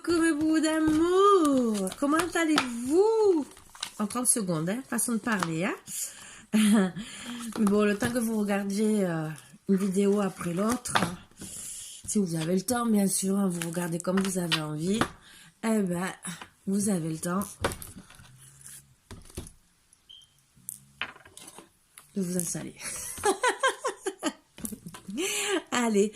coucou mes bouts d'amour. Comment allez-vous? En 30 secondes, hein, façon de parler. Hein. Mais bon, le temps que vous regardiez une vidéo après l'autre, si vous avez le temps, bien sûr, hein, vous regardez comme vous avez envie, eh ben, vous avez le temps de vous installer. Allez,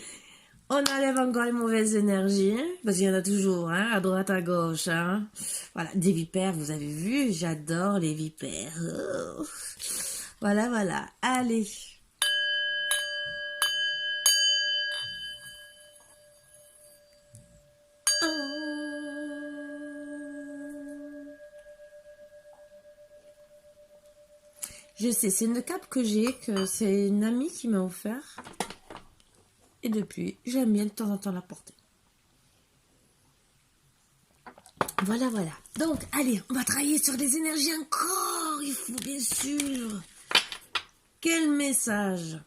on enlève encore les mauvaises énergies, hein, parce qu'il y en a toujours, hein, à droite, à gauche. Hein. Voilà, des vipères, vous avez vu, j'adore les vipères. Oh. Voilà, voilà, allez. Je sais, c'est une cape que j'ai, que c'est une amie qui m'a offert. Et depuis, j'aime bien de temps en temps la porter. Voilà, voilà. Donc, allez, on va travailler sur des énergies encore. Il faut bien sûr. Quel message?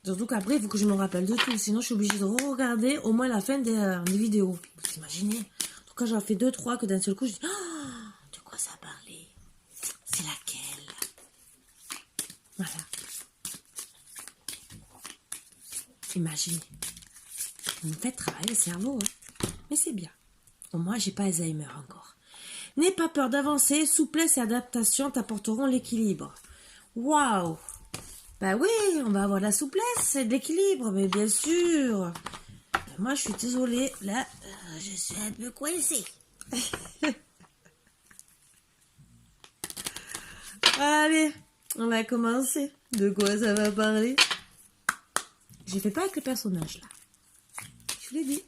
Surtout qu'après, il faut que je me rappelle de tout. Sinon, je suis obligée de regarder au moins la fin des vidéos. Vous imaginez? En tout cas, j'en fais 2-3 que d'un seul coup, je dis, oh, de quoi ça parlait? C'est laquelle? Voilà. Imaginez. Vous me faites travailler le cerveau, hein. Mais c'est bien. Au moins, j'ai pas Alzheimer encore. N'aie pas peur d'avancer. Souplesse et adaptation t'apporteront l'équilibre. Waouh! Bah oui, on va avoir la souplesse et de l'équilibre, mais bien sûr. Moi, je suis désolée. Là, je suis un peu coincée. Allez, on va commencer. De quoi ça va parler? Je fais pas avec le personnage, là. Je vous l'ai dit.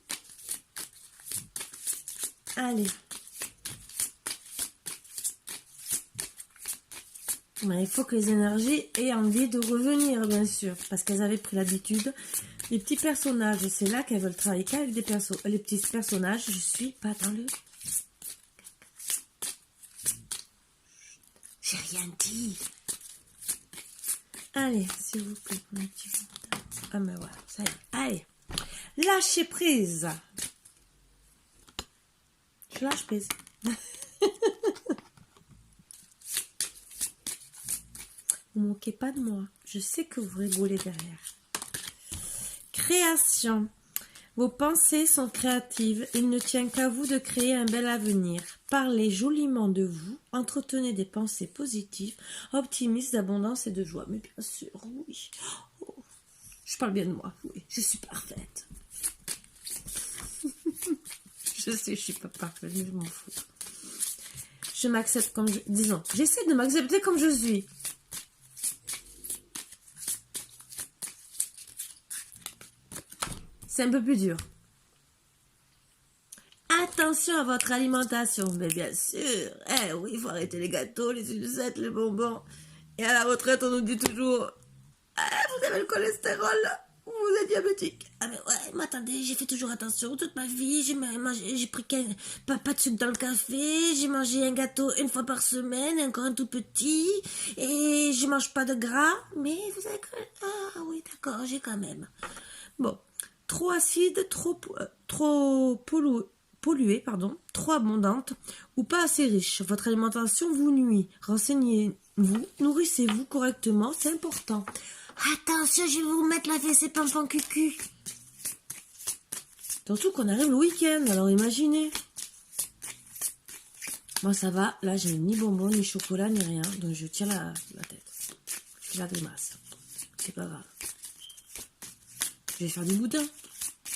Allez. Mais il faut que les énergies aient envie de revenir, bien sûr. Parce qu'elles avaient pris l'habitude. Les petits personnages, c'est là qu'elles veulent travailler qu'avec des persos. Les petits personnages, je suis pas dans le... J'ai rien dit. Allez, s'il vous plaît, mon petit bout. Ah, mais voilà, ça y est. Allez. Lâchez prise. Je lâche prise. Vous ne moquez pas de moi. Je sais que vous rigolez derrière. Création. Vos pensées sont créatives. Il ne tient qu'à vous de créer un bel avenir. Parlez joliment de vous. Entretenez des pensées positives, optimistes, d'abondance et de joie. Mais bien sûr, oui. Oh, je parle bien de moi. Oui, je suis parfaite. Je sais, je suis pas parfaite, mais je m'en fous. Je m'accepte comme je... Disons, j'essaie de m'accepter comme je suis. C'est un peu plus dur. Attention à votre alimentation, mais bien sûr. Eh oui, il faut arrêter les gâteaux, les sucettes, les bonbons. Et à la retraite, on nous dit toujours, vous avez le cholestérol, vous êtes diabétique. Ah mais ouais, mais attendez, j'ai fait toujours attention toute ma vie. J'ai pris pas de sucre dans le café. J'ai mangé un gâteau une fois par semaine, encore un tout petit. Et je mange pas de gras. Mais vous avez quand même... Ah oui, d'accord, j'ai quand même. Bon. Trop acide, trop polluée, pardon, trop abondante ou pas assez riche. Votre alimentation vous nuit. Renseignez-vous, nourrissez-vous correctement, c'est important. Attention, je vais vous mettre la fessée pimpant cucu. Surtout qu'on arrive le week-end, alors imaginez. Moi ça va, là j'ai ni bonbons, ni chocolat, ni rien, donc je tire la tête. Je fais la grimace. C'est pas grave. Je vais faire du boudin.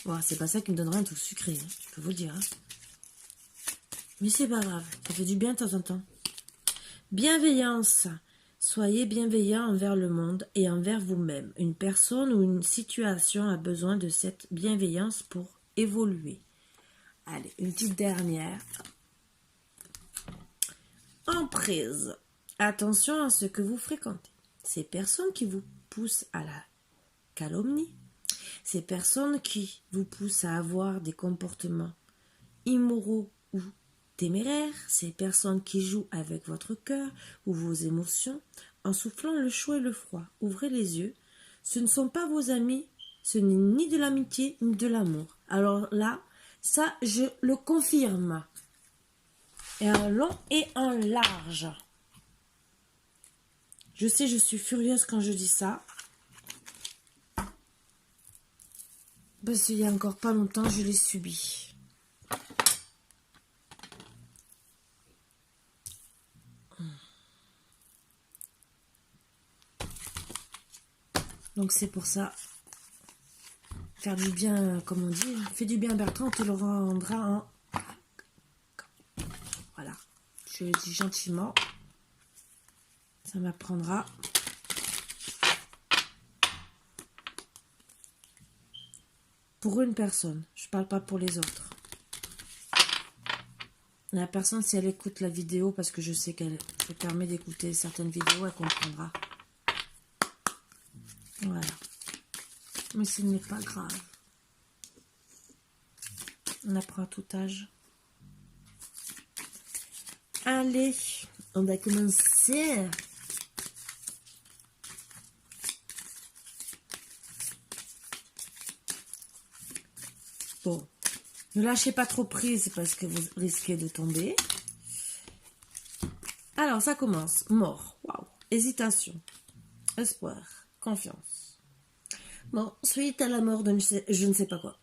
Bon, c'est pas ça qui me donnera un truc sucré, hein, je peux vous le dire. Hein. Mais c'est pas grave, ça fait du bien de temps en temps. Bienveillance. Soyez bienveillant envers le monde et envers vous-même. Une personne ou une situation a besoin de cette bienveillance pour évoluer. Allez, une petite dernière. Emprise. Attention à ce que vous fréquentez. Ces personnes qui vous poussent à la calomnie, ces personnes qui vous poussent à avoir des comportements immoraux ou téméraires, ces personnes qui jouent avec votre cœur ou vos émotions en soufflant le chaud et le froid. Ouvrez les yeux. Ce ne sont pas vos amis, ce n'est ni de l'amitié ni de l'amour. Alors là, Ça, je le confirme. Et un long et un large. Je sais, je suis furieuse quand je dis ça. Parce qu'il y a encore pas longtemps, je l'ai subi. Donc c'est pour ça. Faire du bien, comme on dit. Fais du bien Bertrand, on te le rendra en... Voilà. Je le dis gentiment. Ça m'apprendra. Pour une personne. Je parle pas pour les autres. La personne, si elle écoute la vidéo, parce que je sais qu'elle se permet d'écouter certaines vidéos, elle comprendra. Voilà. Mais ce n'est pas grave. On apprend à tout âge. Allez, on va commencer. Bon, ne lâchez pas trop prise parce que vous risquez de tomber. Alors, ça commence. Mort, waouh. Hésitation, espoir, confiance. Bon, suite à la mort de je ne sais pas quoi.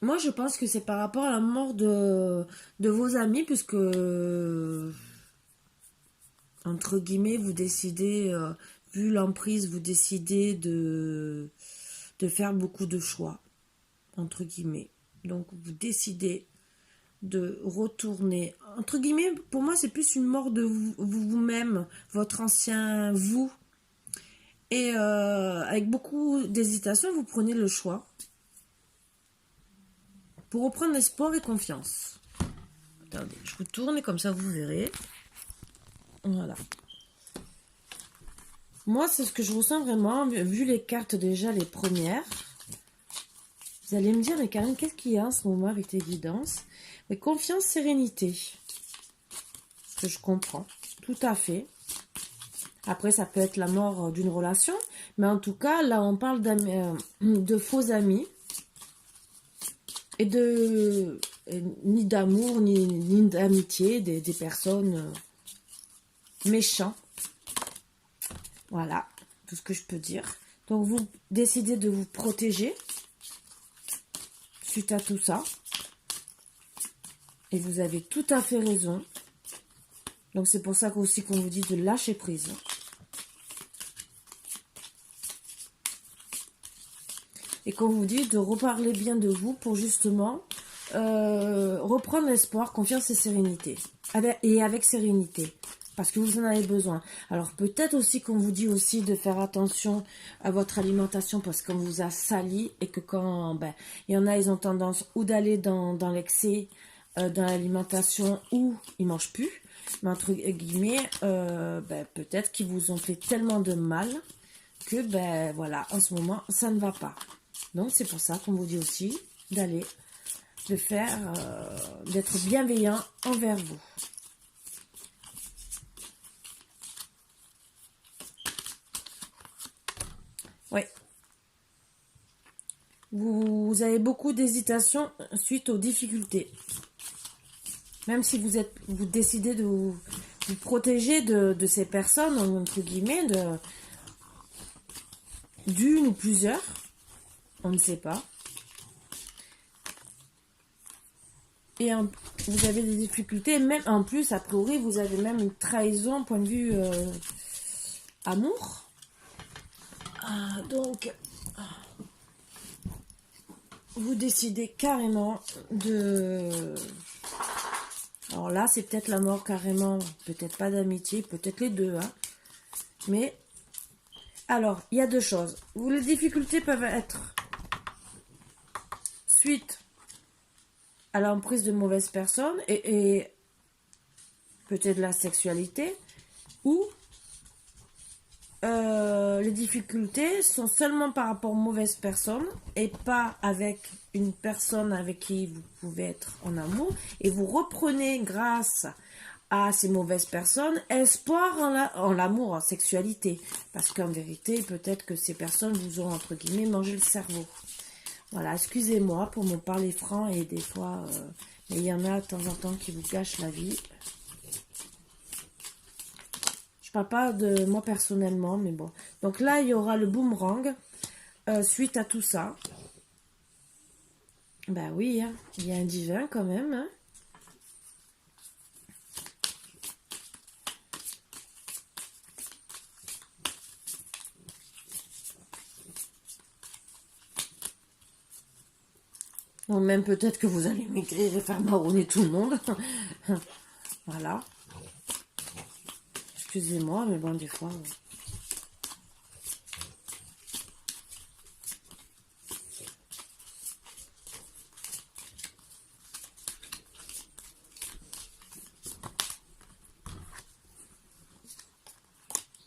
Moi, je pense que c'est par rapport à la mort de vos amis, puisque, entre guillemets, vous décidez, vu l'emprise, vous décidez de faire beaucoup de choix, entre guillemets. Donc, vous décidez de retourner, entre guillemets, pour moi, c'est plus une mort de vous-même, votre ancien vous. Et avec beaucoup d'hésitation, vous prenez le choix pour reprendre espoir et confiance. Attendez, je vous tourne et comme ça vous verrez. Voilà. Moi, c'est ce que je ressens vraiment, vu les cartes déjà, les premières. Vous allez me dire, mais Karine, qu'est-ce qu'il y a en ce moment avec tes guidances? Mais confiance, sérénité. Ce que je comprends, tout à fait. Après, ça peut être la mort d'une relation, mais en tout cas, là, on parle de faux amis. Et ni d'amour, ni d'amitié, des personnes méchantes. Voilà, tout ce que je peux dire. Donc, vous décidez de vous protéger suite à tout ça. Et vous avez tout à fait raison. Donc, c'est pour ça aussi qu'on vous dit de lâcher prise. Et qu'on vous dit de reparler bien de vous pour justement reprendre l'espoir, confiance et sérénité. Avec sérénité. Parce que vous en avez besoin. Alors peut-être aussi qu'on vous dit aussi de faire attention à votre alimentation parce qu'on vous a sali et que quand il y en a, ils ont tendance ou d'aller dans l'excès dans l'alimentation ou ils mangent plus. Mais entre guillemets, peut-être qu'ils vous ont fait tellement de mal que voilà, en ce moment, ça ne va pas. Donc c'est pour ça qu'on vous dit aussi d'être bienveillant envers vous. Oui. Vous avez beaucoup d'hésitation suite aux difficultés. Même si vous décidez de vous protéger de ces personnes, entre guillemets, d'une ou plusieurs. On ne sait pas. Et vous avez des difficultés. Même en plus, a priori, vous avez même une trahison point de vue amour. Donc, vous décidez carrément de... Alors là, c'est peut-être la mort carrément. Peut-être pas d'amitié, peut-être les deux. Hein. Mais, alors, il y a deux choses. Les difficultés peuvent être... suite à l'emprise de mauvaises personnes et peut-être la sexualité, ou les difficultés sont seulement par rapport aux mauvaises personnes et pas avec une personne avec qui vous pouvez être en amour et vous reprenez grâce à ces mauvaises personnes espoir en l'amour, en sexualité. Parce qu'en vérité, peut-être que ces personnes vous ont, entre guillemets, mangé le cerveau. Voilà, excusez-moi pour me parler franc et des fois, mais il y en a de temps en temps qui vous gâchent la vie. Je parle pas de moi personnellement, mais bon. Donc là, il y aura le boomerang suite à tout ça. Ben oui, hein, il y a un divin quand même, hein. Ou même peut-être que vous allez maigrir et faire marronner tout le monde. Voilà. Excusez-moi, mais bon, des fois...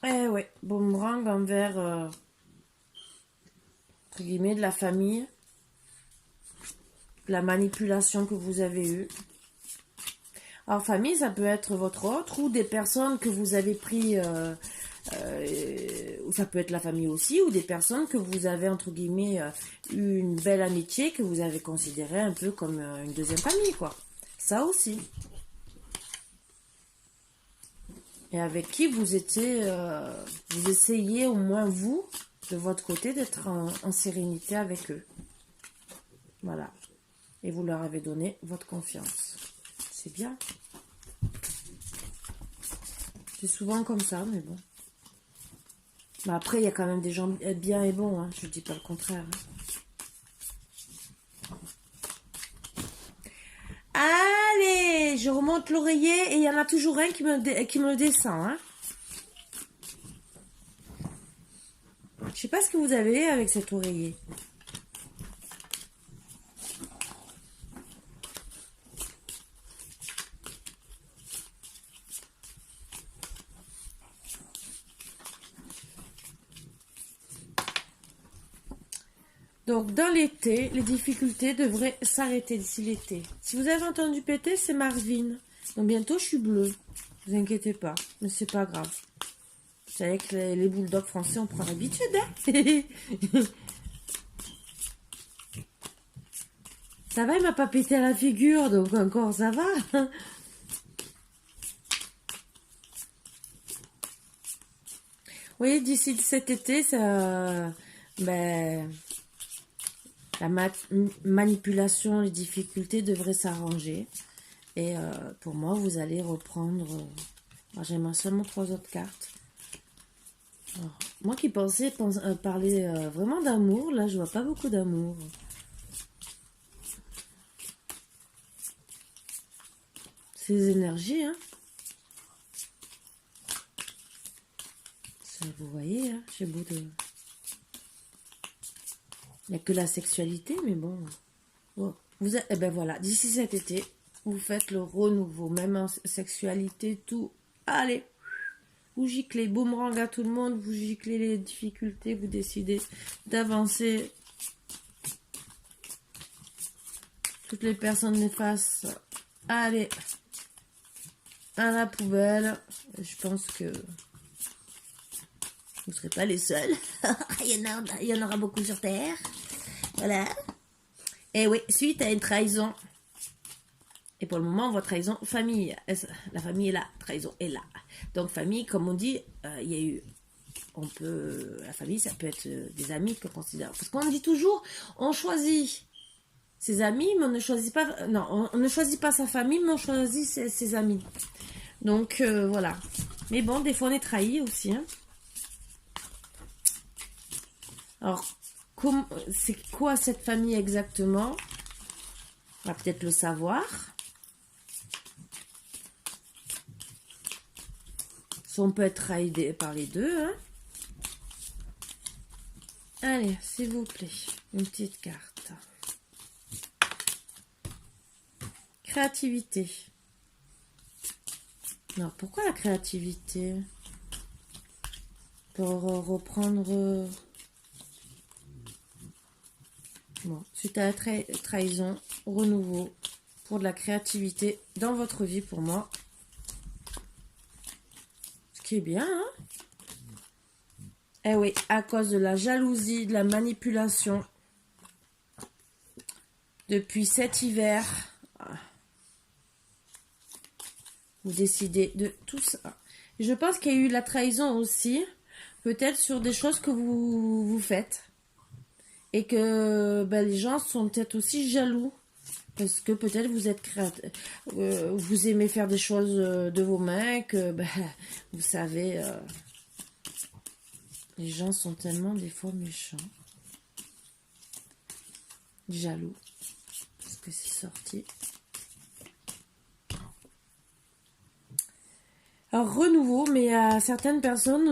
Eh ouais, boomerang envers, entre guillemets, de la famille. La manipulation que vous avez eue. Alors, famille, ça peut être votre autre ou des personnes que vous avez pris... ou ça peut être la famille aussi, ou des personnes que vous avez, entre guillemets, eu une belle amitié, que vous avez considéré un peu comme une deuxième famille, quoi. Ça aussi. Et avec qui vous étiez, vous essayez au moins vous, de votre côté, d'être en sérénité avec eux. Voilà. Et vous leur avez donné votre confiance. C'est bien. C'est souvent comme ça, mais bon. Mais après, il y a quand même des gens bien et bons, hein. Je ne dis pas le contraire. Allez, je remonte l'oreiller et il y en a toujours un qui me le descend, hein. Je sais pas ce que vous avez avec cet oreiller. Donc, dans l'été, les difficultés devraient s'arrêter d'ici l'été. Si vous avez entendu péter, c'est Marvin. Donc, bientôt, je suis bleue. Ne vous inquiétez pas, mais c'est pas grave. Vous savez que les bulldogs français, on prend l'habitude, hein. Ça va, il m'a pas pété à la figure, donc encore, ça va. Oui, d'ici cet été, ça... Ben... La manipulation, les difficultés devraient s'arranger. Et pour moi, vous allez reprendre... J'aimerais seulement 3 autres cartes. Alors, moi qui pensais parler vraiment d'amour, là, je vois pas beaucoup d'amour. Ces énergies, hein. Ça, vous voyez, hein, j'ai beau de... Il n'y a que la sexualité, mais bon. Oh, eh ben voilà, d'ici cet été, vous faites le renouveau, même en sexualité, tout. Allez, vous giclez, boomerang à tout le monde, vous giclez les difficultés, vous décidez d'avancer. Toutes les personnes néfastes, allez, à la poubelle. Je pense que vous ne serez pas les seuls. il y en aura beaucoup sur Terre. Voilà. Et oui, suite à une trahison. Et pour le moment, votre trahison, famille. La famille est là, trahison est là. Donc famille, comme on dit, il y a eu... La famille, ça peut être des amis que considère. Parce qu'on dit toujours, on choisit ses amis, mais on ne choisit pas... Non, on ne choisit pas sa famille, mais on choisit ses amis. Donc, voilà. Mais bon, des fois, on est trahi aussi, hein. Alors, c'est quoi cette famille exactement? On va peut-être le savoir. Si on peut être trahi par les deux, hein. Allez, s'il vous plaît, une petite carte. Créativité. Non, pourquoi la créativité? Pour reprendre... Bon, suite à la trahison, renouveau, pour de la créativité dans votre vie, pour moi. qui est bien, hein? Eh oui, à cause de la jalousie, de la manipulation. Depuis cet hiver, vous décidez de tout ça. Je pense qu'il y a eu la trahison aussi, peut-être sur des choses que vous faites. Et que ben, les gens sont peut-être aussi jaloux. Parce que peut-être vous êtes créateur, vous aimez faire des choses de vos mains, que ben, vous savez, les gens sont tellement des fois méchants. Jaloux. Parce que c'est sorti. Alors, renouveau, mais à certaines personnes,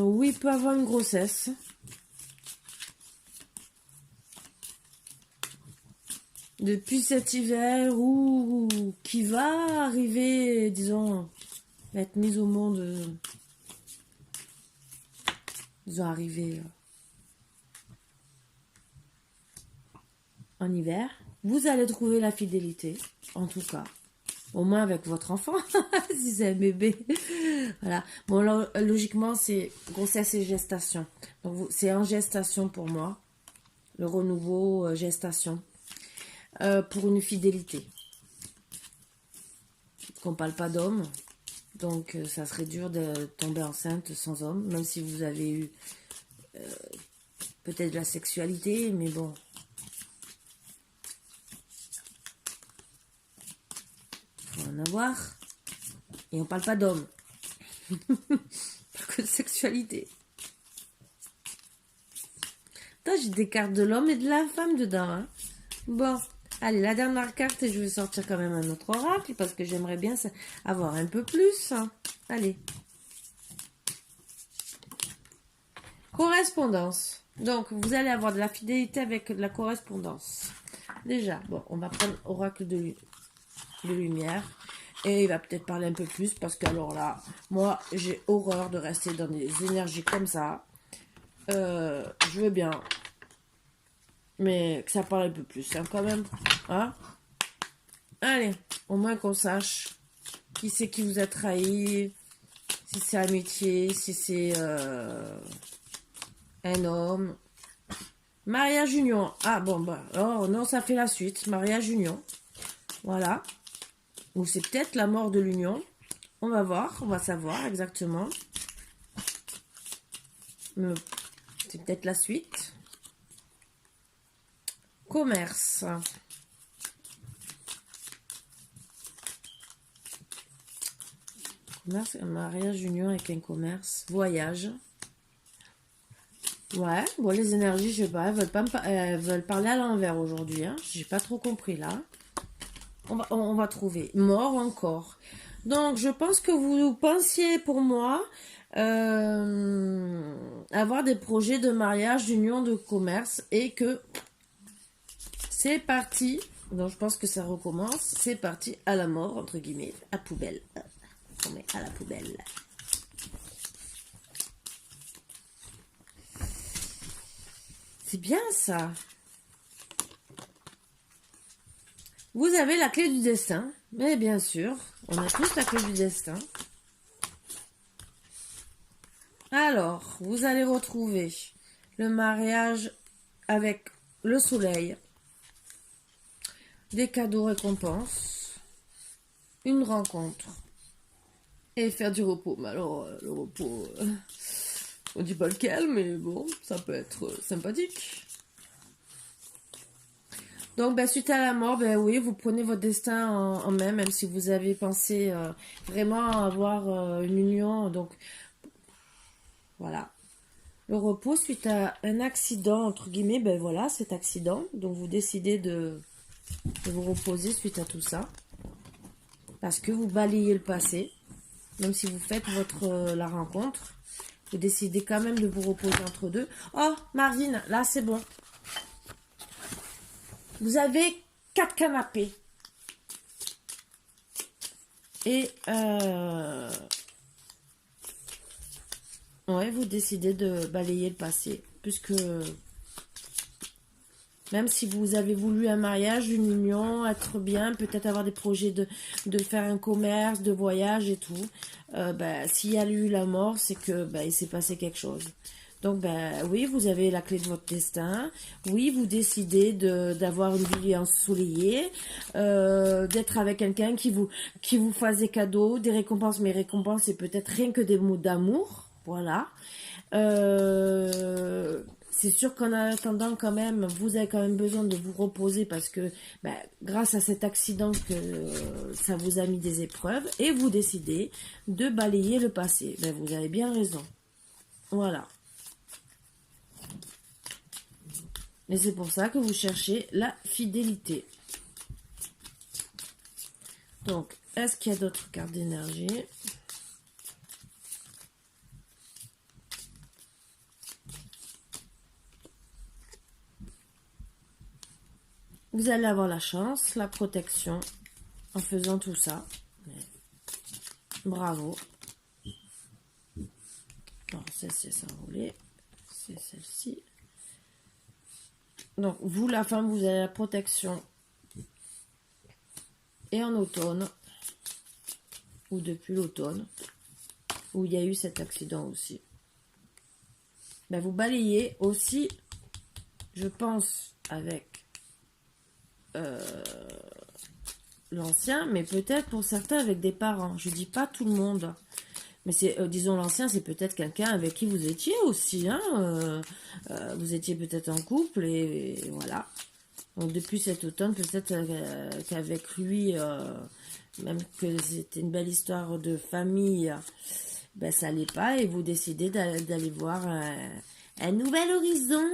oui, il peut avoir une grossesse. Depuis cet hiver ou qui va arriver, disons, être mise au monde, disons, arriver en hiver, vous allez trouver la fidélité, en tout cas. Au moins avec votre enfant, si c'est un bébé. Voilà. Bon, alors, logiquement, c'est grossesse et gestation. Donc, c'est en gestation pour moi. Le renouveau, gestation. Pour une fidélité. Qu'on parle pas d'homme. Donc, ça serait dur de tomber enceinte sans homme. Même si vous avez eu peut-être de la sexualité. Mais bon. Faut en avoir. Et on parle pas d'homme. Pas que de sexualité. Attends, j'ai des cartes de l'homme et de la femme dedans. Hein. Bon, allez, la dernière carte et je vais sortir quand même un autre oracle parce que j'aimerais bien avoir un peu plus. Hein. Allez. Correspondance. Donc, vous allez avoir de la fidélité avec de la correspondance. Déjà, bon, on va prendre oracle de lumière. Et il va peut-être parler un peu plus parce que alors là, moi, j'ai horreur de rester dans des énergies comme ça. Je veux bien, mais que ça parle un peu plus, hein, quand même. Hein? Allez, au moins qu'on sache qui c'est qui vous a trahi, si c'est amitié, si c'est un homme. Mariage union. Ah bon, bah, oh non, ça fait la suite. Mariage union. Voilà. Ou c'est peut-être la mort de l'union. On va voir, on va savoir exactement. C'est peut-être la suite. Commerce. Commerce, un mariage, union avec un commerce. Voyage. Ouais, bon, les énergies, je sais pas, elles veulent parler à l'envers aujourd'hui. Hein. J'ai pas trop compris là. On va trouver. Mort encore. Donc, je pense que vous pensiez pour moi avoir des projets de mariage, d'union, de commerce et que c'est parti. Donc, je pense que ça recommence. C'est parti à la mort, entre guillemets, à poubelle. On met à la poubelle. C'est bien ça. Vous avez la clé du destin. Mais bien sûr, on a tous la clé du destin. Alors, vous allez retrouver le mariage avec le soleil, des cadeaux récompenses, une rencontre et faire du repos. Mais alors, le repos, on dit pas lequel, mais bon, ça peut être sympathique. Donc, ben, suite à la mort, ben oui, vous prenez votre destin en main, même si vous avez pensé vraiment avoir une union. Donc, voilà. Le repos suite à un accident, entre guillemets, ben voilà, cet accident. Donc, vous décidez de vous reposer suite à tout ça. Parce que vous balayez le passé. Même si vous faites la rencontre, vous décidez quand même de vous reposer entre deux. Oh, Marvin, là, c'est bon. Vous avez 4 canapés. Et ouais, vous décidez de balayer le passé. Puisque Même si vous avez voulu un mariage, une union, être bien, peut-être avoir des projets de faire un commerce, de voyage et tout. S'il y a eu la mort, c'est que il s'est passé quelque chose. Donc, oui, vous avez la clé de votre destin. Oui, vous décidez d'avoir une vie ensoleillée, d'être avec quelqu'un qui vous fasse des cadeaux, des récompenses. Mais récompenses, c'est peut-être rien que des mots d'amour. Voilà. C'est sûr qu'en attendant, quand même, vous avez quand même besoin de vous reposer parce que grâce à cet accident que ça vous a mis des épreuves et vous décidez de balayer le passé. Vous avez bien raison. Voilà. Et c'est pour ça que vous cherchez la fidélité. Donc, est-ce qu'il y a d'autres cartes d'énergie? Vous allez avoir la chance, la protection en faisant tout ça. Bravo. Bon, celle-ci, ça a roulé. C'est celle-ci. Donc, vous, la femme, vous avez la protection. Et en automne, ou depuis l'automne, où il y a eu cet accident aussi. Vous balayez aussi, je pense, avec l'ancien, mais peut-être pour certains avec des parents. Je dis pas tout le monde. Mais c'est, disons, l'ancien, c'est peut-être quelqu'un avec qui vous étiez aussi. Vous étiez peut-être en couple et voilà. Donc depuis cet automne, peut-être qu'avec lui, même que c'était une belle histoire de famille, ça allait pas et vous décidez d'aller voir un nouvel horizon.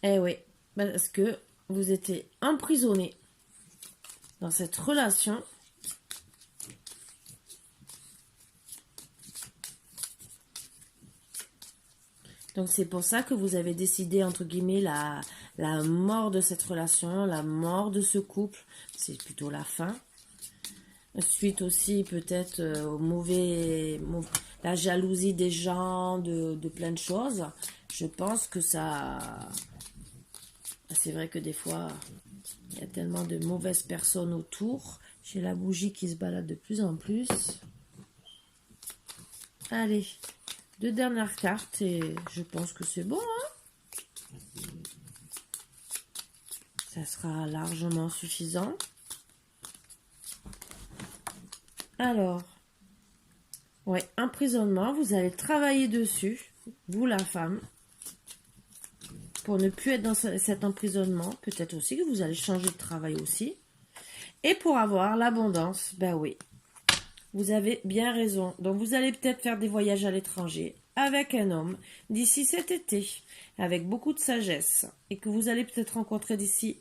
Eh oui, parce que vous étiez emprisonné dans cette relation. Donc c'est pour ça que vous avez décidé, entre guillemets, la mort de cette relation, la mort de ce couple. C'est plutôt la fin. Suite aussi peut-être la jalousie des gens, de plein de choses. Je pense que ça... C'est vrai que des fois, il y a tellement de mauvaises personnes autour. J'ai la bougie qui se balade de plus en plus. Allez, 2 dernières cartes et je pense que c'est bon. Ça sera largement suffisant. Alors, ouais, emprisonnement, vous allez travailler dessus, vous la femme, pour ne plus être dans cet emprisonnement. Peut-être aussi que vous allez changer de travail aussi. Et pour avoir l'abondance, oui, vous avez bien raison. Donc vous allez peut-être faire des voyages à l'étranger avec un homme d'ici cet été, avec beaucoup de sagesse, et que vous allez peut-être rencontrer d'ici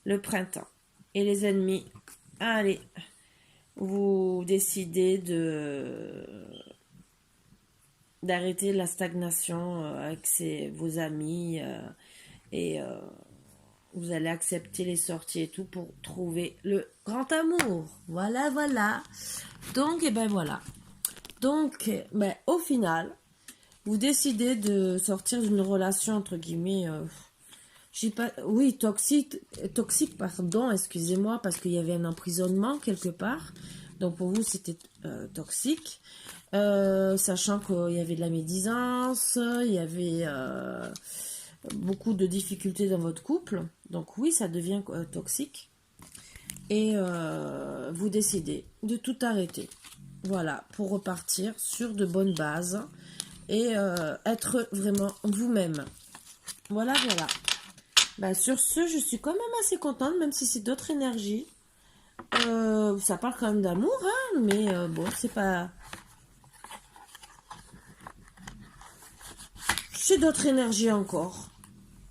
le printemps. Et les ennemis, allez, vous décidez d'arrêter la stagnation avec vos amis et vous allez accepter les sorties et tout pour trouver le grand amour. Voilà, voilà. Donc, voilà. Donc, au final, vous décidez de sortir d'une relation, entre guillemets, toxique, pardon, excusez-moi, parce qu'il y avait un emprisonnement quelque part. Donc, pour vous, c'était toxique. Sachant qu'il y avait de la médisance, il y avait beaucoup de difficultés dans votre couple. Donc oui, ça devient toxique. Et vous décidez de tout arrêter. Voilà, pour repartir sur de bonnes bases et être vraiment vous-même. Voilà, voilà. Sur ce, je suis quand même assez contente, même si c'est d'autres énergies. Ça parle quand même d'amour, mais bon, c'est pas... C'est d'autres énergies encore.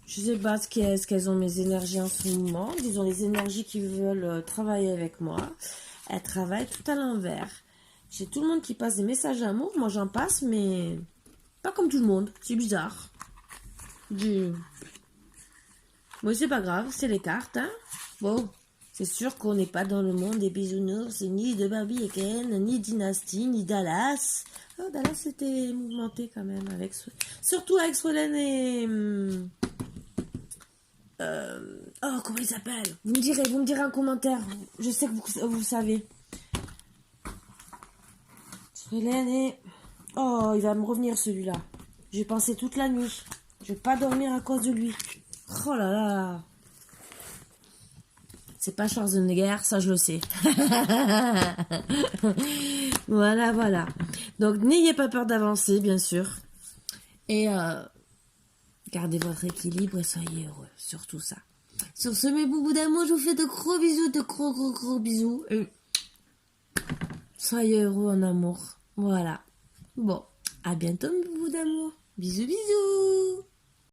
Je sais pas ce qu'elles ont mes énergies en ce moment. Disons les énergies qui veulent travailler avec moi. Elles travaillent tout à l'envers. J'ai tout le monde qui passe des messages d'amour. Moi j'en passe, mais pas comme tout le monde. C'est bizarre. Bon, c'est pas grave, c'est les cartes. Bon, C'est sûr qu'on n'est pas dans le monde des bisounours, ni de Barbie et Ken, ni Dynasty, ni Dallas. Oh, Dallas c'était mouvementé quand même, surtout avec Solène et... oh, comment il s'appelle? Vous me direz en commentaire. Je sais que vous savez. Solène et... Oh, il va me revenir celui-là. J'ai pensé toute la nuit. Je vais pas dormir à cause de lui. Oh là là. C'est pas Schwarzenegger, ça je le sais. Voilà, voilà. Donc n'ayez pas peur d'avancer, bien sûr. Et gardez votre équilibre et soyez heureux, surtout ça. Sur ce, mes boubous d'amour, je vous fais de gros bisous, de gros bisous. Et soyez heureux en amour. Voilà. Bon, à bientôt, mes boubous d'amour. Bisous, bisous.